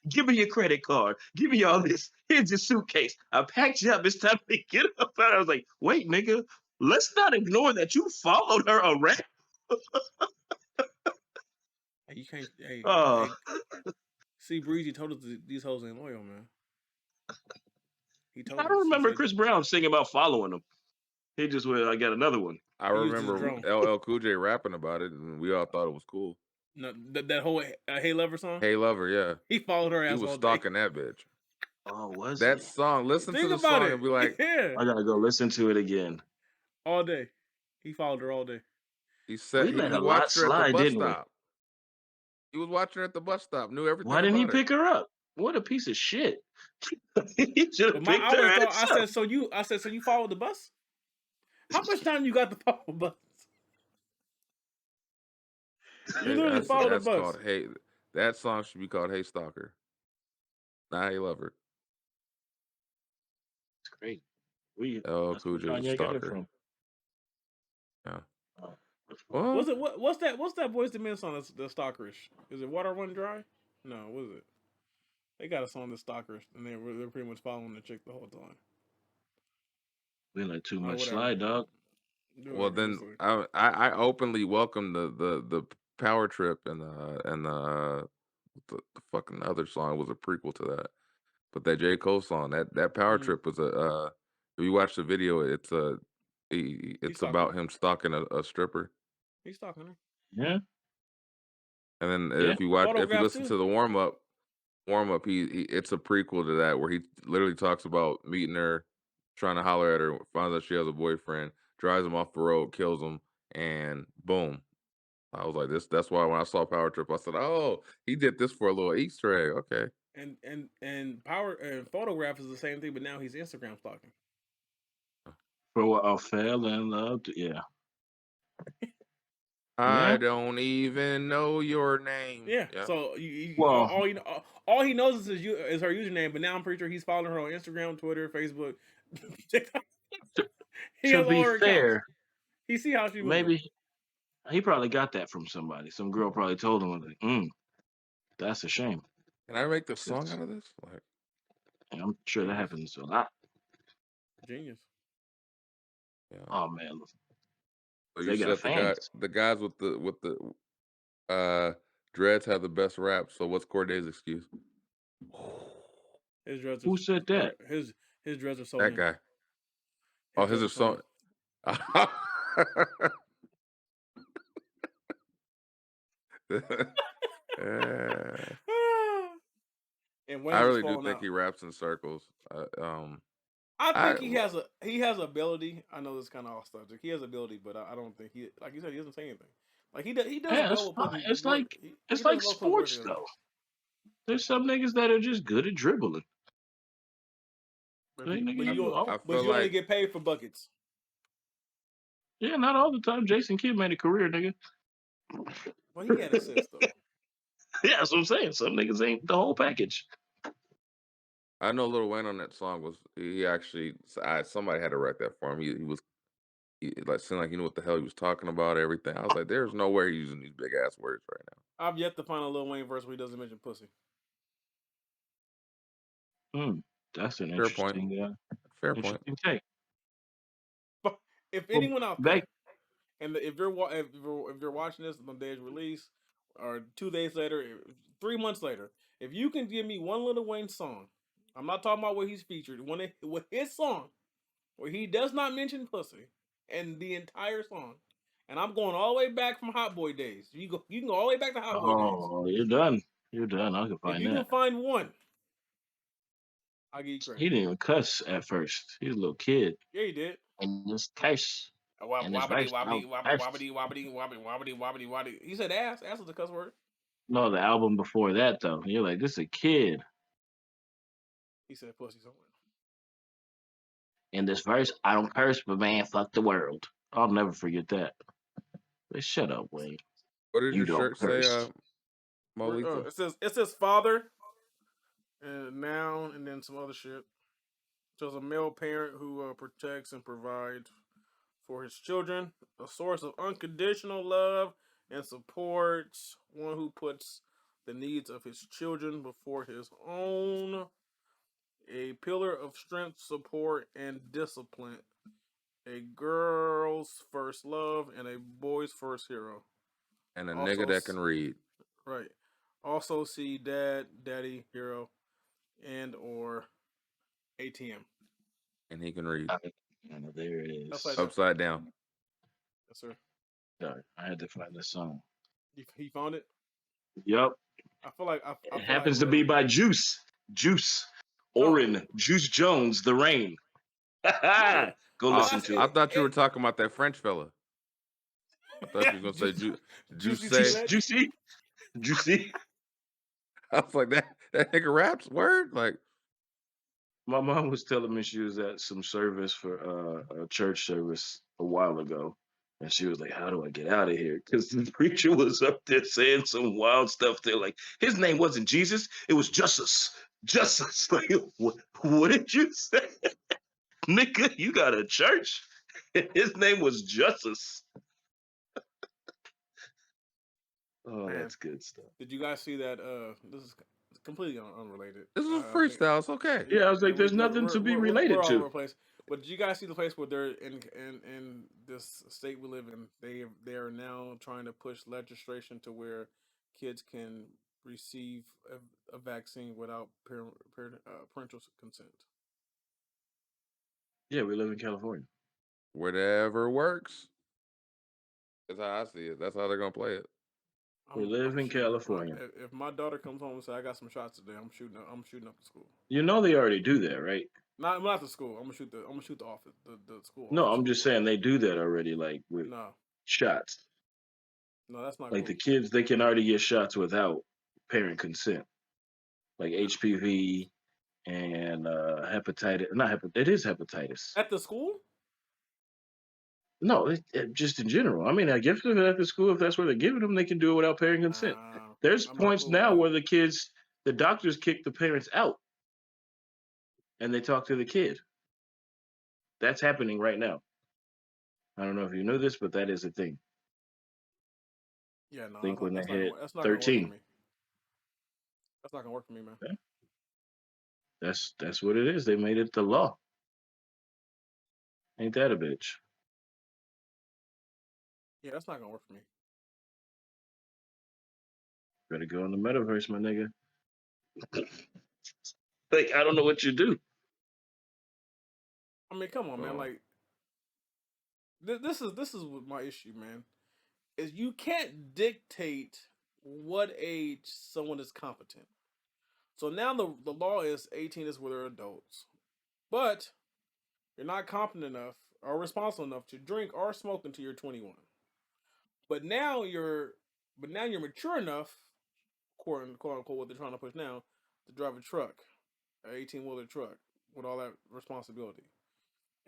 "Give me your credit card. Give me all this. Here's your suitcase. I packed you up. It's time to get up." And I was like, "Wait, nigga, let's not ignore that you followed her around." Hey, you can't. Oh, See, Breezy told us these hoes ain't loyal, man. He I told don't us. He remember said Chris Brown singing about following him. He just went, I got another one. I he used his remember drone. LL Cool J rapping about it, and we all thought it was cool. No, that whole Hey Lover song. Hey Lover, yeah. He followed her He ass was all day. stalking that bitch. Oh, was That he? song, listen to Think the about song it. and be like, Yeah, I gotta go listen to it again. all day. He followed her all day. We he let a lot watched her at the slide, bus didn't we? stop. He was watching her at the bus stop, knew Why everything didn't he about her. pick her up? What a piece of shit. He should have I picked always her thought. ass up. So you followed the bus? How much time you got to follow the bus? You literally followed the That's bus. called Hey. That song should be called Hey Stalker, not Hey Lover. It's great. LL That's where Cool J was a Kanye got it stalker. from. Yeah. Oh, Well, What's that Boys II Men song that's the stalkerish? Is it Water Run Dry? No, what is it? They got a song that's stalkerish, and they're pretty much following the chick the whole time. we let too Oh, much whatever. slide, dog. Do well, whatever you then say. I openly welcome the power trip and the fucking other song was a prequel to that. But that J. Cole song, that power Mm. trip was if you watch the video, it's He's it's stalking about her. him stalking a stripper. He's stalking her. Yeah, And then yeah. if you Photographs listen too. to the warm up, he it's a prequel to that where he literally talks about meeting her, trying to holler at her, finds out she has a boyfriend, drives him off the road, kills him, and boom. I was like, this. That's why when I saw Power Trip, I said, "Oh, he did this for a little Easter egg." Okay, And power and photograph is the same thing, but now he's Instagram stalking. For what I fell in love. Yeah, I yeah. don't even know your name. Yeah. Yeah, So Well, all he knows is her username, but now I'm pretty sure he's following her on Instagram, Twitter, Facebook, TikTok. to, He to has all be her accounts. fair, He see how she moving. maybe he probably got that from somebody. Some girl probably told him, like, that's a shame. can I make the song 'Cause out of this? Like, I'm sure that Genius. happens a lot. Genius. yeah. Oh man, So you they got said fans. the guys with the dreads have the best rap. So what's Corday's excuse? His dreads Who said that? his dreads are so That him. guy. His Oh, his dreads are are so him. so. Yeah. And I Wayne's was really do falling think out. he raps in circles. I I think he has ability. I know this kind of off subject. He has ability, but I don't think he, like you said, he doesn't say anything. Like he does Yeah, well it's with fine. putting It's work. like He it's does like well putting words sports together. though. There's some niggas that are just good at dribbling. But Like, nigga, I but feel you only like get paid for buckets. yeah, not all the time. Jason Kidd made a career, nigga. Well, he had assists though. Yeah, that's what I'm saying. Some niggas ain't the whole package. I know Lil Wayne on that song was he actually somebody had to write that for him. He like seemed like he knew what the hell he was talking about. Everything. I was like, there's no way he's using these big ass words right now. I've yet to find a Lil Wayne verse where he doesn't mention pussy. That's an Fair point. Fair point. interesting take. But if Well, anyone out back there, and if you're watching this on the day's release, or 2 days later, 3 months later, if you can give me one Lil Wayne song, I'm not talking about where he's featured, with his song where he does not mention pussy and the entire song, and I'm going all the way back from Hot Boy days. You can go all the way back to Hot Boy days. oh, you're done. You're done. I can If find you can that. find one, I'll give you He credit. didn't even cuss at first. He was a little kid. Yeah, he did. And this curse. And this Wobbity verse, wobbity I'll wobbity curse. wobbity wobbity wobbity wobbity wobbity wobbity. He said ass. Ass is a cuss word. No, the album before that though. You're like, this is a kid. He said pussy somewhere. In this verse, I don't curse, but man, fuck the world. I'll never forget that. But shut up, Wayne. What did You your don't shirt say, curse. Molita? It says father and noun and then some other shit. So it's a male parent who protects and provides for his children, a source of unconditional love and supports, one who puts the needs of his children before his own, a pillar of strength, support, and discipline, a girl's first love, and a boy's first hero. And a nigga Also, that can read. Right. Also see dad, daddy, hero, and or ATM. And he can read There it That's like is. that. upside down. Yes, sir. Sorry, I had to find the song. He found it. Yup. I It feel like happens to be by Juice. Juice. oh Orin. Juice Jones, The Rain. no, Go but listen that's to I it. thought you were talking about that French fella. I thought you were gonna say Juicy Juice. T I Ledge. Juicy. Juicy. was like that nigga raps word like My mom was telling me she was at some service for a church service a while ago. And she was like, "How do I get out of here?" Because the preacher was up there saying some wild stuff. They're like, his name wasn't Jesus, it was Justice. Justice. Like, what did you say? Nigga, you got a church? His name was Justice. Oh, Man, that's good stuff. did you guys see that? This is completely unrelated. this is a I think freestyle. It's okay. Yeah, I was yeah, like, there's nothing to be we're related all over to. the place. But did you guys see the place where they're in this state we live in? They are now trying to push legislation to where kids can receive a vaccine without parental consent. Yeah, we live in California. Whatever works. That's how I see it. That's how they're gonna play it. We live I'm in shooting. California. If my daughter comes home and says I got some shots today, I'm shooting. I'm shooting up the school. You know they already do that, right? Not the school. I'm gonna shoot the office. The school No, office. I'm just saying they do that already, like with No, shots. no, that's not Like the cool. kids, they can already get shots without parent consent, like No. HPV and hepatitis. Not hepatitis. It is hepatitis. At the school? No, just in general. I mean, I guess if they're at the school, if that's where they're giving them, they can do it without parent consent. There's I'm not points cool with now that. where the doctors kick the parents out and they talk to the kid. That's happening right now. I don't know if you knew this, but that is a thing. Yeah, I no, think when they hit that's not gonna work for 13. me. That's not gonna work for me, man. Yeah, that's what it is. They made it the law. Ain't that a bitch? Yeah, that's not gonna work for me. Better go in the metaverse, my nigga. Like, I don't know what you do. I mean, come on, man. So Like this is what my issue, man. Is you can't dictate what age someone is competent. So now the law is 18 is where they're adults, but you're not competent enough or responsible enough to drink or smoke until you're 21. But now you're mature enough, quote unquote, what they're trying to push now, to drive a truck, an 18-wheeler truck with all that responsibility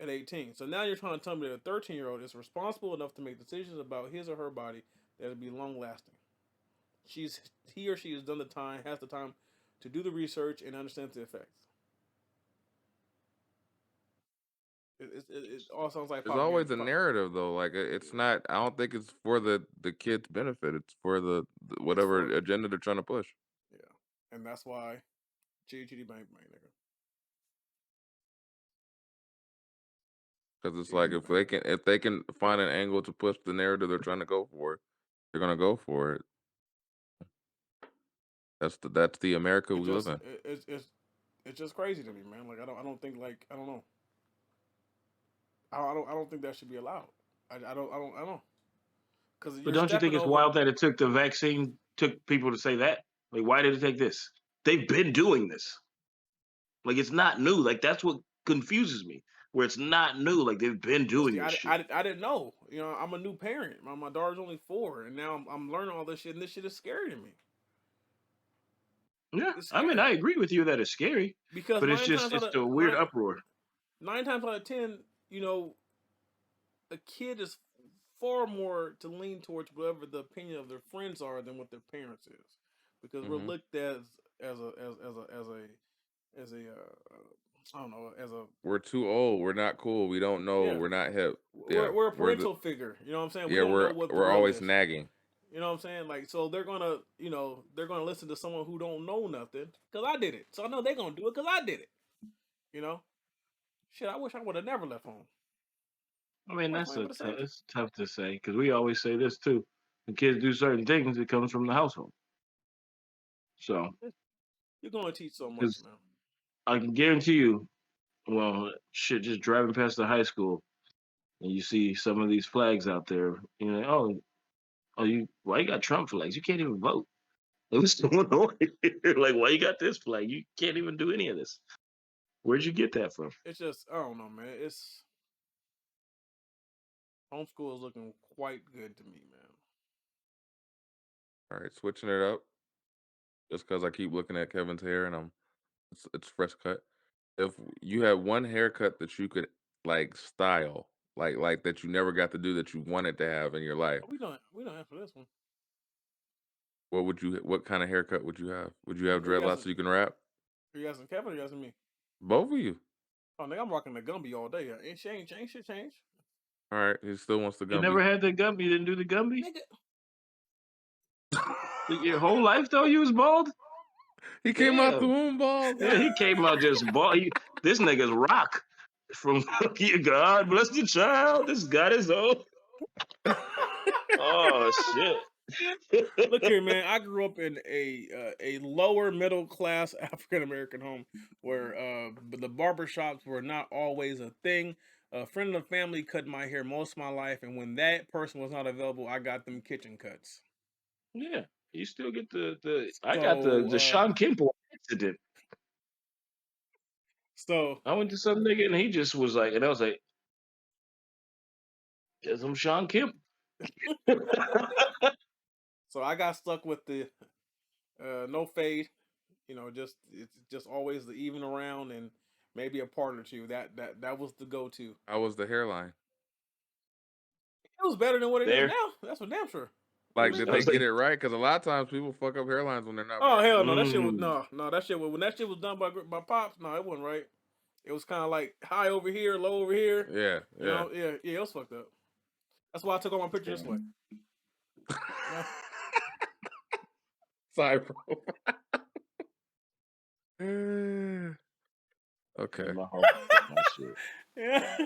at 18. So now you're trying to tell me that a 13-year-old is responsible enough to make decisions about his or her body that'll be long lasting. He or she has done the time, has the time to do the research and understand the effects. It all sounds like there's propaganda. always a narrative though. Like it's not. I don't think it's for the kids' benefit. It's for the It's whatever for agenda they're trying to push. yeah, and that's why chitty chitty bang bang nigga. Because it's Chitty like chitty bang bang. if they can find an angle to push the narrative they're trying to go for, they're gonna go for it. That's the America It we live just in. it's just crazy to me, man. Like I don't think like I don't know. I don't think that should be allowed. I don't because But you're don't you think stepping it's over. wild that it took the vaccine, took people to say that? Like, why did it take this? They've been doing this. Like, it's not new. Like, that's what confuses me. Where it's not new. Like, they've been Well, doing see, this shit. I didn't know. You know, I'm a new parent. My daughter's only 4, and now I'm learning all this shit, and this shit is scary to me. Yeah, It's I mean, I scary agree with you that it's scary, because but it's just it's a weird uproar. 9 times out of 10, you know, a kid is far more to lean towards whatever the opinion of their friends are than what their parents is, because we're Hmm. looked at as a I don't know, as a We're too old. We're not cool. We don't know. yeah, We're not hip. Yeah, we're a parental figure. You know what I'm saying? We yeah don't know what the we're real always is. nagging. You know what I'm saying? Like, so they're gonna, they're gonna listen to someone who don't know nothing because I did it. So I know they're gonna do it because I did it. You know, shit. I wish I would have never left home. I mean, Wife ain't would have saved it. it's tough to say because we always say this too. When kids do certain things, it comes from the household. So, You're gonna teach so much, because man. I can guarantee you, well, shit, just driving past the high school and you see some of these flags out there, you're like, oh, why you got Trump flags? You can't even vote. What's going on here? Like, why you got this flag? You can't even do any of this. Where'd you get that from? It's just I don't know, man. It's homeschool is looking quite good to me, man. All right, switching it up just because I keep looking at Kevin's hair and it's fresh cut. If you had one haircut that you could like style, like that you never got to do that you wanted to have in your life, We don't answer this one. what kind of haircut would you have? Would you have Are you dreadlocks asking? so you can rap? Are you asking Kevin or you asking me? Both of you. Oh, nigga, I'm rocking the Gumby all day. Ain't shit change. All right, he still wants the You never Gumby. had the Gumby? You didn't do the Gumby? Nigga, Your whole life, though, you was bald? He came out the Damn. womb bald. Yeah, he came out just bald. This nigga's rock. From God bless the child. This got his own. Oh, shit. look here, man. I grew up in a lower middle class African American home where the barber shops were not always a thing. A friend of the family cut my hair most of my life, and when that person was not available, I got them kitchen cuts. Yeah, you still get the. I got So, the Sean Kemp incident. so, I went to some nigga and he just was like, and I was like, "There's some Sean Kemp." so I got stuck with the no fade. You know, it's just always the even around and maybe a part or two. That was the go to. How was the hairline? It was better than what it is There, now. That's for damn sure. What you Like, mean? did I they was get like, it right? Because a lot of times people fuck up hairlines when they're not Oh braids. hell no! That shit was mm, no. That shit was when that shit was done by pops. No, it wasn't right. It was kind of like high over here, low over here. Yeah, You yeah. know, yeah, it was fucked up. That's why I took all my pictures this way. Yeah, Sorry, bro. Eh, okay. my heart, my shit. yeah.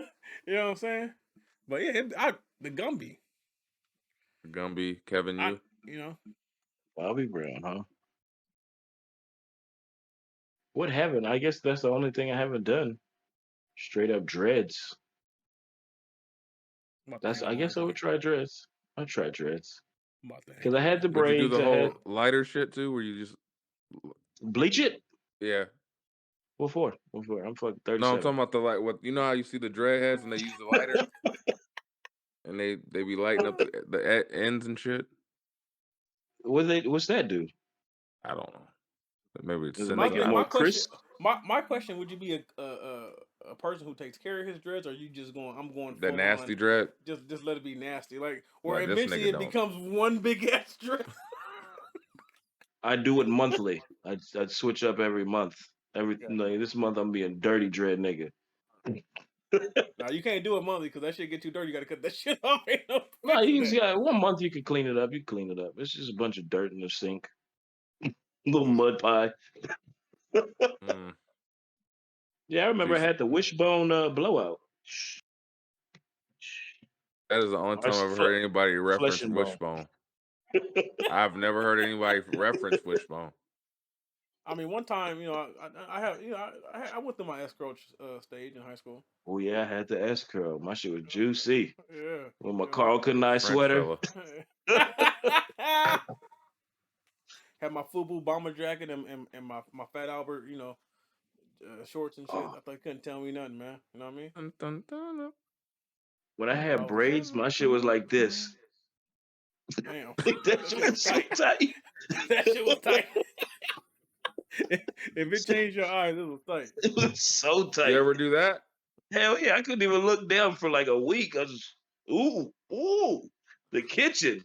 You know what I'm saying? But yeah, the Gumby. Gumby, Kevin, I you. you know Bobby Brown, huh? What haven't? I guess that's the only thing I haven't done. Straight up dreads. I'm about to That's. hang I mine guess I today. would try dreads. I try dreads I'm about to hang because I had mine. the Would you do braids. the I had whole lighter shit too, where you just bleach it. yeah? What for? What for? I'm fucking No, I'm 37. talking about the like what you know how you see the dread heads and they use the lighter and they be lighting up the ends and shit. What's that do? I don't know. Maybe it's Does it My make it sentimental. more my question crisp? my question: would you be a person who takes care of his dreads, or you just going? I'm going That full on. nasty dread. Just let it be nasty, like or Like this eventually nigga it don't. becomes one big ass dread. I do it monthly. I'd switch up every month. Like, this month I'm being dirty dread nigga. Now you can't do it monthly because that shit get too dirty. You gotta cut that shit off. Ain't no No, fixing you that. just got 1 month you can clean it up. You clean it up. It's just a bunch of dirt in the sink. Little mud pie. Mm. Yeah, I So remember I had the wishbone blowout. that is the only Or time I've ever heard anybody flesh reference and bone. wishbone. I've never heard anybody reference wishbone. I mean, one time, I have, I went through my escrow stage in high school. Oh yeah, I had the S curl. My shit was juicy. Yeah, With my you know. Carl Kanai French sweater. fella. Had my FUBU bomber jacket and my Fat Albert, shorts and shit. Oh, I thought you couldn't tell me nothing, man. You know what I mean? Dun, dun, dun, dun, when I So had I was braids, my shit was like this. damn. Like, that That shit shit was was so tight. tight. That shit was tight. If it changed your eyes, it was tight. It was so You tight. ever do that? Hell yeah, I couldn't even look down for like a week. I was just, ooh, the kitchen.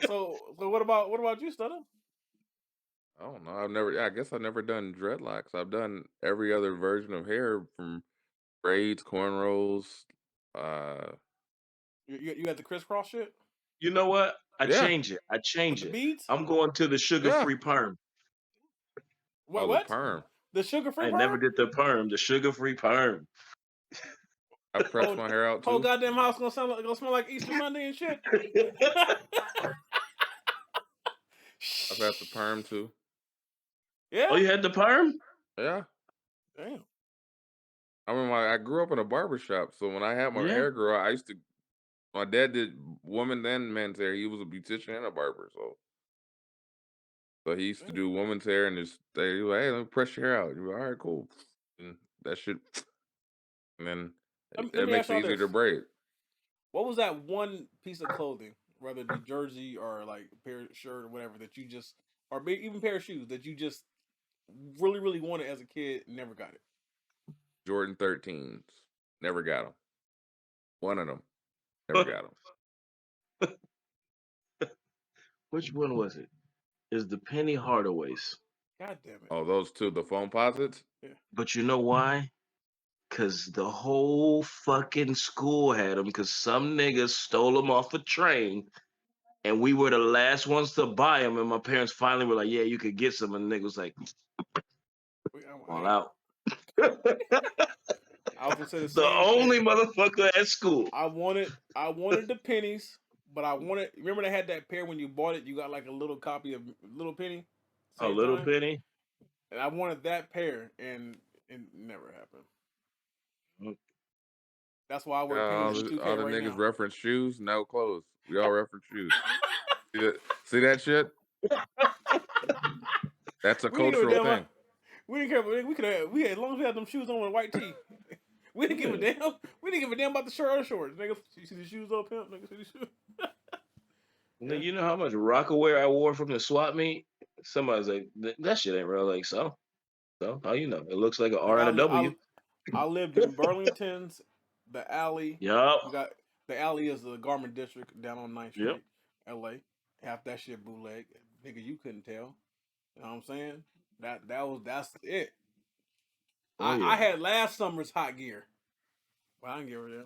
So what about you, Stunner? I don't know. I guess I've never done dreadlocks. I've done every other version of hair from braids, cornrows. Uh, You had the crisscross shit You know what? I yeah, change it. I with change the it. beads? I'm going to the yeah. sugar-free perm. What Oh, the what? perm. The sugar free I never perm? did the perm, the sugar-free perm. I press Whole my hair out whole too. goddamn house gonna smell like Easter Sunday and shit. I've had the perm too. Yeah. Oh, you had the perm? Yeah. Damn. I mean, I grew up in a barber shop, so when I had my Yeah. hair grow out, I used to. My dad did woman and men's hair. He was a beautician and a barber, so he used to Damn. do woman's hair and just say, he was like, "Hey, let me press your hair out." You're like, "All right, cool." And that shit, and then Let it me makes ask it y'all easier to this: braid. what was that one piece of clothing, whether it be jersey or like a pair of shirt or whatever, that you just, or even pair of shoes that you just really, really wanted as a kid, and never got it? Jordan 13s, never got them. One of them, never got them. Which one was it? Is the Penny Hardaways. God damn it. Oh, those two, the foam posits. Yeah. But you know why? Because the whole fucking school had them because some niggas stole them off a train and we were the last ones to buy them. And my parents finally were like, yeah, you could get some. And the nigga was like, all out. I was gonna say the The same only thing. motherfucker at school. I wanted the pennies, but I wanted. Remember they had that pair when you bought it, you got like a little copy of Little Penny. A Same little time, penny. and I wanted that pair, and it never happened. Mm. That's why I wear All pennies in the, 2K all the right niggas now. reference shoes, no clothes. We all reference shoes. See that shit? That's a We didn't give a cultural damn. thing. We didn't care. We could have. We had, as long as we had them shoes on with a white tee. We didn't give a Yeah. damn. We didn't give a damn about the shirt or shorts. Nigga, you see the shoes on, pimp? Nigga, see the shoes? Yeah. You know how much Rockaware I wore from the swap meet? Somebody's like, that shit ain't real. Like, so how you know? It looks like an Like R and a W. I lived in Burlington's, the alley. Yup. You got the alley is the garment district down on 9th Yep. Street, LA. Half that shit bootleg. Nigga, you couldn't tell. You know what I'm saying? That's it. Oh I yeah. had last summer's hot gear. But I didn't give a damn.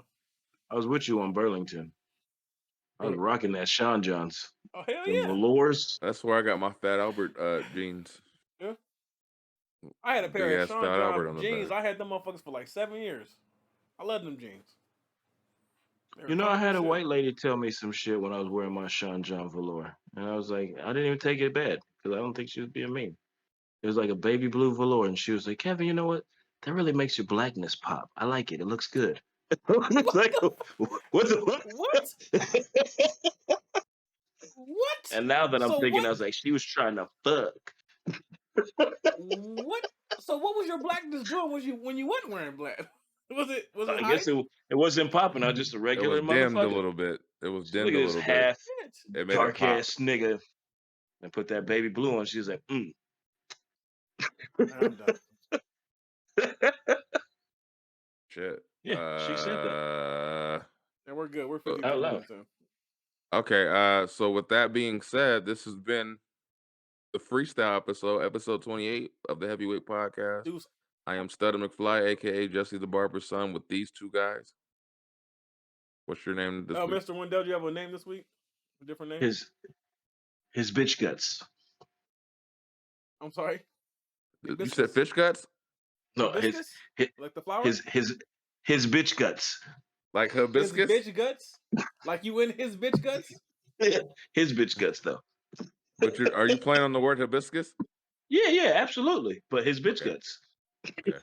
I was with you on Burlington. I was rocking that Sean Johns. Oh hell Them yeah. velours. That's where I got my Fat Albert jeans. Yeah. I had a Big pair of ass Sean Fat Albert John on the jeans. back. I had them motherfuckers for like 7 years. I love them jeans. They were You know, I comfortable had as a shit. white lady tell me some shit when I was wearing my Sean John velour. And I was like, I didn't even take it bad because I don't think she was being mean. It was like a baby blue velour. And she was like, Kevin, you know what? That really makes your blackness pop. I like it. It looks good. It's What like, the what the what? fuck? What? And now that I'm So thinking, I what? was like, she was trying to fuck. What? So what was your blackness doing when you weren't wearing black? Was it I guess hiding? it wasn't popping. I was just a It was regular dimmed a motherfucker. little bit. It was So look dimmed at a this little bit. half Shit. It made it dark pop. ass nigga and put that baby blue on. She was like, Man, I'm done. Shit. Yeah, she said that And we're good. We're Uh, 53 out loud. minutes in. okay. So with that being said, this has been the freestyle episode 28 of the Heavyweight Podcast. Deuce. I am Stutter McFly, aka Jesse the Barber's son, with these two guys. What's your name this week? Mr. Wendell, do you have a name this week? A different name? His bitch guts. I'm sorry. You said Hibiscus? fish guts? No, Hibiscus? his Like the flower? his bitch guts. Like His hibiscus? bitch guts? Like you in his bitch guts? His bitch guts though. But are you playing on the word hibiscus? Yeah, absolutely. But his bitch Okay. guts. Okay.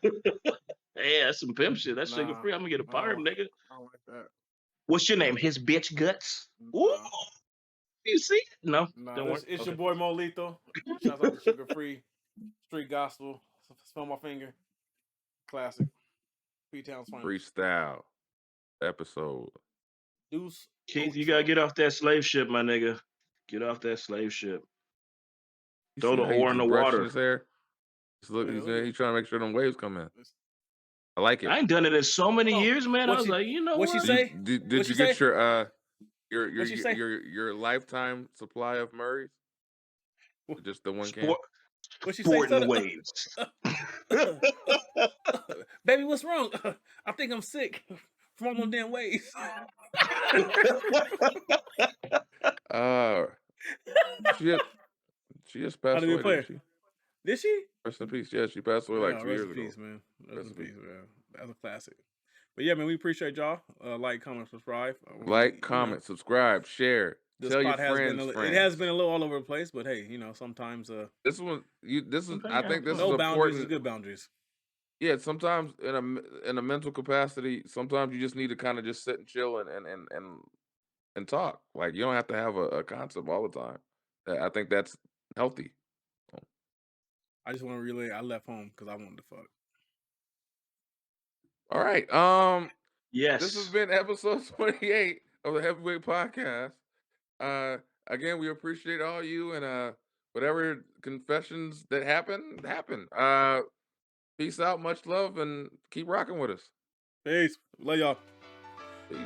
Yeah, that's some pimp shit. That's sugar Nah. free. I'm gonna get a perm, nigga. I don't like that. What's your name? His bitch guts. Ooh, Nah. you see? No, Nah. don't worry. It's Okay. your boy Mo Lethal. Shouts out to Sugar Free. Street Gospel. Smell my finger. Classic. P-Town's finest. Freestyle episode. Deuce. Keith, you Ocho. gotta get off that slave ship, my nigga. Get off that slave ship. You Throw see the how he ore in just the brushing water. his hair? He's Yeah, look at he's trying to make sure them waves come in. this. I like it. I ain't done it in so many Oh, years, man. I what was she- like, you know what what? she say? Did What'd you she get say? your What'd she say? your lifetime supply of Murray's? Just the one can? Sport, What'd she say? sporting waves. Baby, what's wrong? I think I'm sick from all them damn ways. She just How passed did we away, play? didn't she? Did she? Rest in peace. Yeah, she passed away like Yeah, 2 rest years in ago. peace, man. Rest in peace, man. That's a classic. But yeah, man, we appreciate y'all. Like, comment, subscribe. Like, comment, subscribe, share. The Tell your spot has been friends' it has friends. been a little all over the place, but hey, sometimes This is Sometimes I you have think this fun. is no boundaries is important. good boundaries. Yeah, sometimes in a mental capacity, sometimes you just need to kind of just sit and chill and talk. Like you don't have to have a concept all the time. I think that's healthy. I just want to relay. I left home because I wanted to fuck. All right. This has Yes. been episode 28 of the Heavyweight Podcast. Uh, again, we appreciate all you and whatever confessions that happen. Peace out, much love, and keep rocking with us. Peace. Love y'all. Peace.